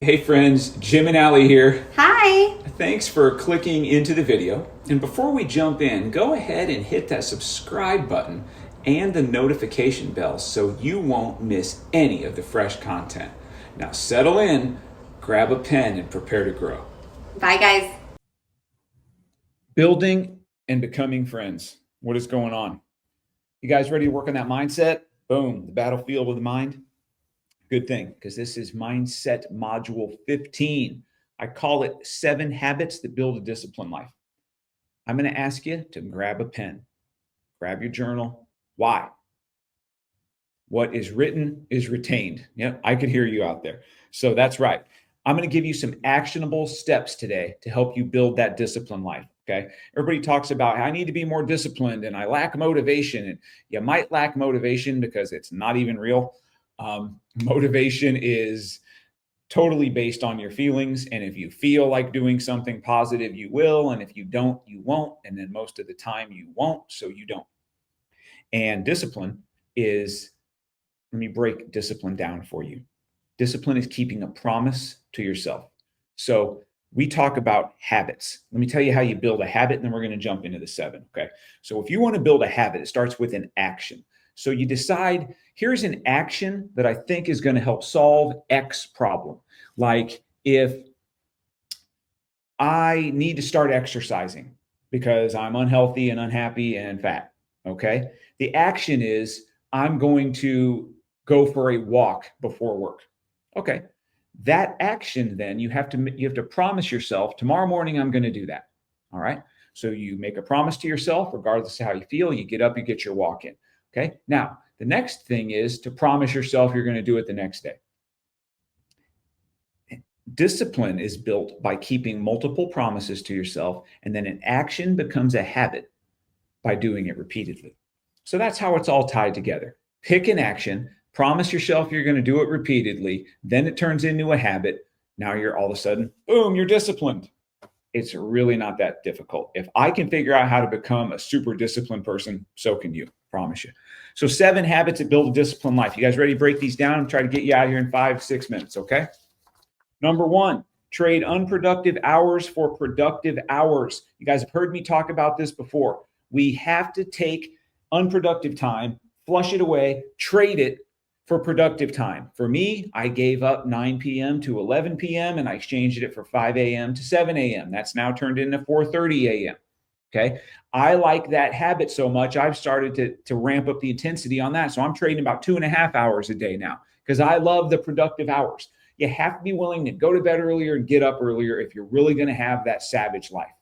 Hey friends, Jim and Allie here. Hi. Thanks for clicking into the video. And before we jump in, go ahead and hit that subscribe button and the notification bell so you won't miss any of the fresh content. Now settle in, grab a pen, and prepare to grow. Bye, guys. Building and becoming friends. What is going on? You guys ready to work on that mindset? Boom, the battlefield of the mind. Good thing, because this is Mindset Module 15. I call it 7 Habits That Build a Disciplined Life. I'm going to ask you to grab a pen, grab your journal. Why? What is written is retained. Yep, I could hear you out there. So that's right. I'm going to give you some actionable steps today to help you build that disciplined life. Okay. Everybody talks about I need to be more disciplined and I lack motivation. And you might lack motivation because it's not even real. Motivation is totally based on your feelings. And if you feel like doing something positive, you will. And if you don't, you won't. And then most of the time you won't. So you don't. And discipline is, let me break discipline down for you. Discipline is keeping a promise to yourself. So we talk about habits. Let me tell you how you build a habit, and then we're going to jump into the 7. Okay. So if you want to build a habit, it starts with an action. So you decide, here's an action that I think is going to help solve X problem. Like if I need to start exercising because I'm unhealthy and unhappy and fat. Okay. The action is I'm going to go for a walk before work. Okay. That action, then you have to promise yourself tomorrow morning, I'm going to do that. All right. So you make a promise to yourself, regardless of how you feel, you get up, you get your walk in. Okay. Now, the next thing is to promise yourself you're going to do it the next day. Discipline is built by keeping multiple promises to yourself, and then an action becomes a habit by doing it repeatedly. So that's how it's all tied together. Pick an action, promise yourself you're going to do it repeatedly, then it turns into a habit. Now you're all of a sudden, boom, you're disciplined. It's really not that difficult. If I can figure out how to become a super disciplined person, so can you, promise you. So 7 habits that build a disciplined life. You guys ready to break these down and try to get you out of here in 5-6 minutes, okay? Number 1, trade unproductive hours for productive hours. You guys have heard me talk about this before. We have to take unproductive time, flush it away, trade it for productive time. For me, I gave up 9 p.m. to 11 p.m. and I exchanged it for 5 a.m. to 7 a.m. That's now turned into 4:30 a.m. Okay. I like that habit so much, I've started to ramp up the intensity on that. So I'm trading about 2.5 hours a day now because I love the productive hours. You have to be willing to go to bed earlier and get up earlier if you're really going to have that savage life.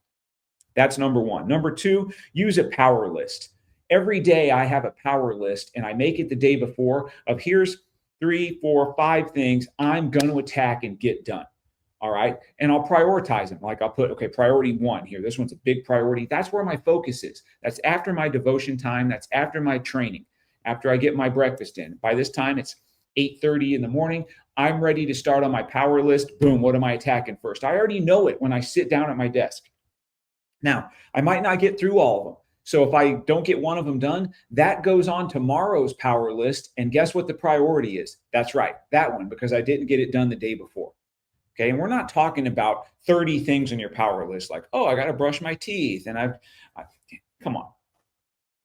That's number 1. Number 2, use a power list. Every day I have a power list and I make it the day before of here's 3, 4, 5 things I'm going to attack and get done. All right. And I'll prioritize them. Like I'll put, okay, priority 1 here. This one's a big priority. That's where my focus is. That's after my devotion time. That's after my training, after I get my breakfast in. By this time, it's 8:30 in the morning. I'm ready to start on my power list. Boom. What am I attacking first? I already know it when I sit down at my desk. Now, I might not get through all of them. So if I don't get one of them done, that goes on tomorrow's power list. And guess what the priority is? That's right, that one, because I didn't get it done the day before. Okay. And we're not talking about 30 things on your power list like, oh, I got to brush my teeth. And come on.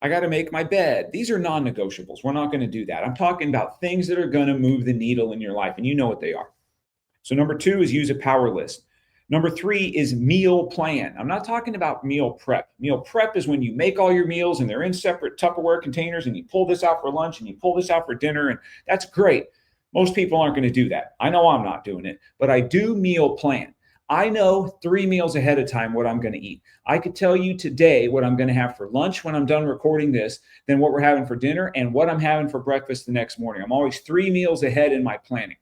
I got to make my bed. These are non negotiables. We're not going to do that. I'm talking about things that are going to move the needle in your life. And you know what they are. So, number 2 is use a power list. Number 3 is meal plan. I'm not talking about meal prep. Meal prep is when you make all your meals and they're in separate Tupperware containers and you pull this out for lunch and you pull this out for dinner. And that's great. Most people aren't going to do that. I know I'm not doing it, but I do meal plan. I know 3 meals ahead of time what I'm going to eat. I could tell you today what I'm going to have for lunch when I'm done recording this, then what we're having for dinner, and what I'm having for breakfast the next morning. I'm always 3 meals ahead in my planning.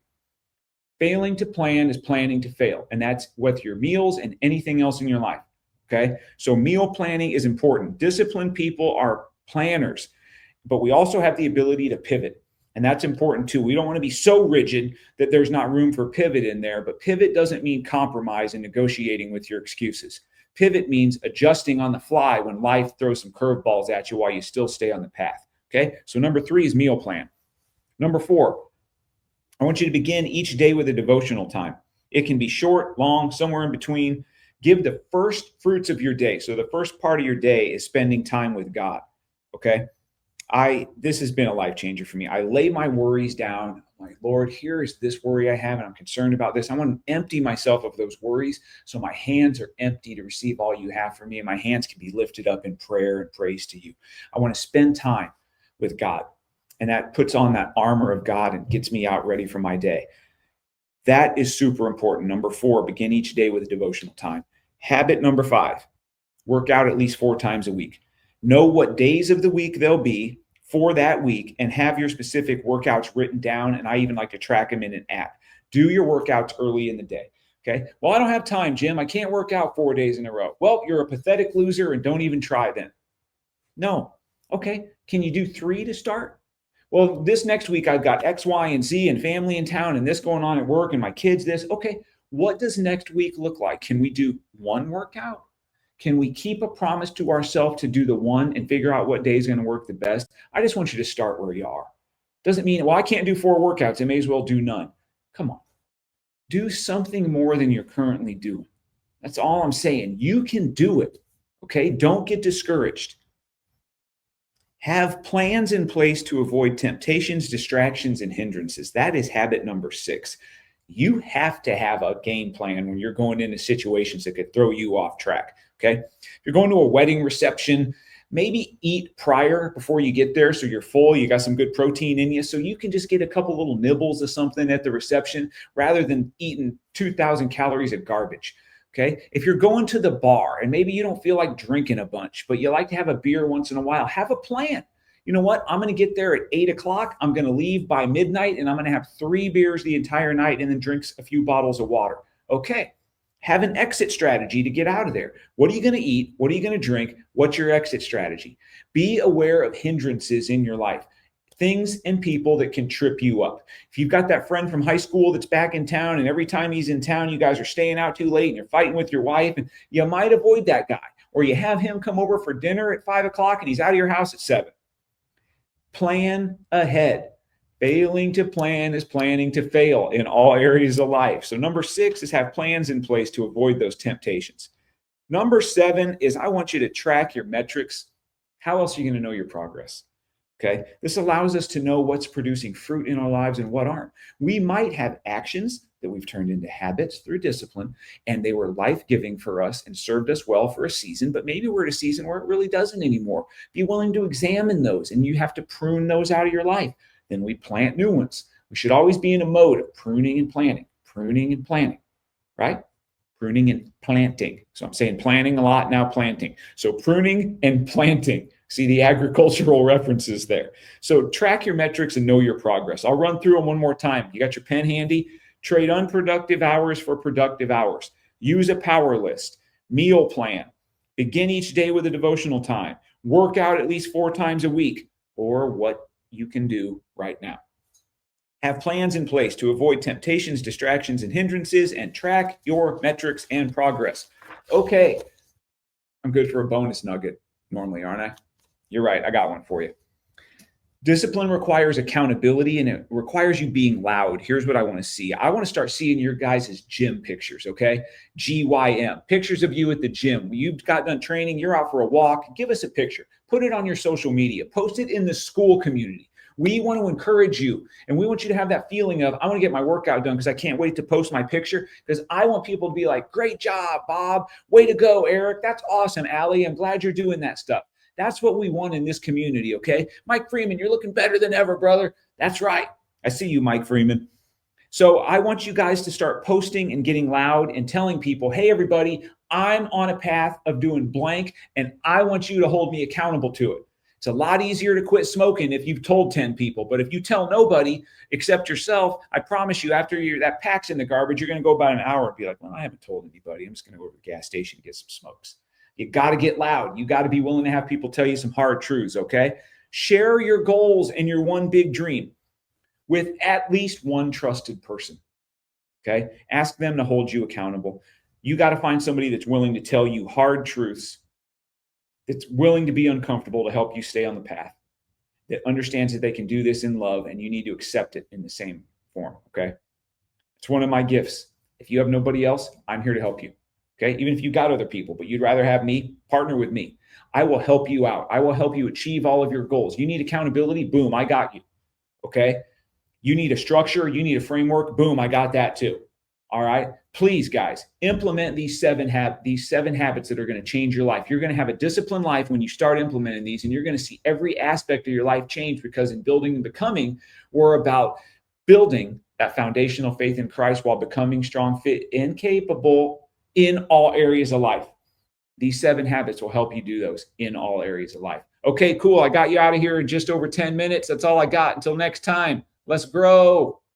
Failing to plan is planning to fail. And that's with your meals and anything else in your life. Okay. So meal planning is important. Disciplined people are planners, but we also have the ability to pivot. And that's important too. We don't want to be so rigid that there's not room for pivot in there, but pivot doesn't mean compromise and negotiating with your excuses. Pivot means adjusting on the fly when life throws some curveballs at you while you still stay on the path. Okay. So number 3 is meal plan. Number 4, I want you to begin each day with a devotional time. It can be short, long, somewhere in between. Give the first fruits of your day. So the first part of your day is spending time with God. Okay. This has been a life changer for me. I lay my worries down. I'm like, Lord, here is this worry I have, and I'm concerned about this. I want to empty myself of those worries so my hands are empty to receive all you have for me, and my hands can be lifted up in prayer and praise to you. I want to spend time with God, and that puts on that armor of God and gets me out ready for my day. That is super important. Number 4, begin each day with a devotional time. Habit number 5, work out at least 4 times a week. Know what days of the week they'll be for that week and have your specific workouts written down. And I even like to track them in an app. Do your workouts early in the day. Okay. Well, I don't have time, Jim. I can't work out 4 days in a row. Well, you're a pathetic loser and don't even try then. No. Okay. Can you do 3 to start? Well, this next week I've got X, Y, and Z and family in town and this going on at work and my kids this. Okay. What does next week look like? Can we do 1 workout? Can we keep a promise to ourselves to do the 1 and figure out what day is going to work the best? I just want you to start where you are. Doesn't mean, well, I can't do 4 workouts. I may as well do none. Come on. Do something more than you're currently doing. That's all I'm saying. You can do it. Okay. Don't get discouraged. Have plans in place to avoid temptations, distractions, and hindrances. That is habit number 6. You have to have a game plan when you're going into situations that could throw you off track. Okay. If you're going to a wedding reception, maybe eat prior before you get there so you're full, you got some good protein in you, so you can just get a couple little nibbles of something at the reception rather than eating 2,000 calories of garbage. Okay. If you're going to the bar and maybe you don't feel like drinking a bunch, but you like to have a beer once in a while, have a plan. You know what? I'm going to get there at 8 o'clock. I'm going to leave by midnight and I'm going to have 3 beers the entire night and then drink a few bottles of water. Okay. Have an exit strategy to get out of there. What are you going to eat? What are you going to drink? What's your exit strategy? Be aware of hindrances in your life, things and people that can trip you up. If you've got that friend from high school that's back in town and every time he's in town, you guys are staying out too late and you're fighting with your wife, and you might avoid that guy. Or you have him come over for dinner at 5 o'clock and he's out of your house at 7. Plan ahead. Failing to plan is planning to fail in all areas of life. So number 6 is have plans in place to avoid those temptations. Number 7 is I want you to track your metrics. How else are you going to know your progress? Okay. This allows us to know what's producing fruit in our lives and what aren't. We might have actions that we've turned into habits through discipline, and they were life-giving for us and served us well for a season, but maybe we're at a season where it really doesn't anymore. Be willing to examine those, and you have to prune those out of your life. Then we plant new ones. We should always be in a mode of pruning and planting, right? Pruning and planting. So I'm saying planting a lot, now planting. So pruning and planting. See the agricultural references there. So track your metrics and know your progress. I'll run through them one more time. You got your pen handy? Trade unproductive hours for productive hours. Use a power list. Meal plan. Begin each day with a devotional time. Work out at least 4 times a week, or what you can do right now. Have plans in place to avoid temptations, distractions, and hindrances, and track your metrics and progress. Okay, I'm good for a bonus nugget normally, aren't I? You're right, I got one for you. Discipline requires accountability and it requires you being loud. Here's what I want to see. I want to start seeing your guys' gym pictures, okay? GYM, pictures of you at the gym. You've got done training, you're out for a walk. Give us a picture. Put it on your social media. Post it in the school community. We want to encourage you, and we want you to have that feeling of, I want to get my workout done because I can't wait to post my picture, because I want people to be like, great job, Bob. Way to go, Eric. That's awesome, Allie. I'm glad you're doing that stuff. That's what we want in this community, okay? Mike Freeman, you're looking better than ever, brother. That's right. I see you, Mike Freeman. So I want you guys to start posting and getting loud and telling people, hey, everybody, I'm on a path of doing blank, and I want you to hold me accountable to it. It's a lot easier to quit smoking if you've told 10 people. But if you tell nobody except yourself, I promise you, after that pack's in the garbage, you're going to go about an hour and be like, well, I haven't told anybody. I'm just going to go to the gas station and get some smokes. You got to get loud. You got to be willing to have people tell you some hard truths, okay? Share your goals and your one big dream with at least one trusted person, okay? Ask them to hold you accountable. You got to find somebody that's willing to tell you hard truths, that's willing to be uncomfortable to help you stay on the path, that understands that they can do this in love, and you need to accept it in the same form, okay? It's one of my gifts. If you have nobody else, I'm here to help you. Okay. Even if you got other people, but you'd rather have me, partner with me. I will help you out. I will help you achieve all of your goals. You need accountability? Boom, I got you. Okay. You need a structure, you need a framework. Boom, I got that too. All right. Please, guys, implement these seven habits that are going to change your life. You're going to have a disciplined life when you start implementing these, and you're going to see every aspect of your life change, because in building and becoming, we're about building that foundational faith in Christ while becoming strong, fit, and capable in all areas of life. These 7 habits will help you do those in all areas of life. Okay, cool. I got you out of here in just over 10 minutes. That's all I got. Until next time, let's grow.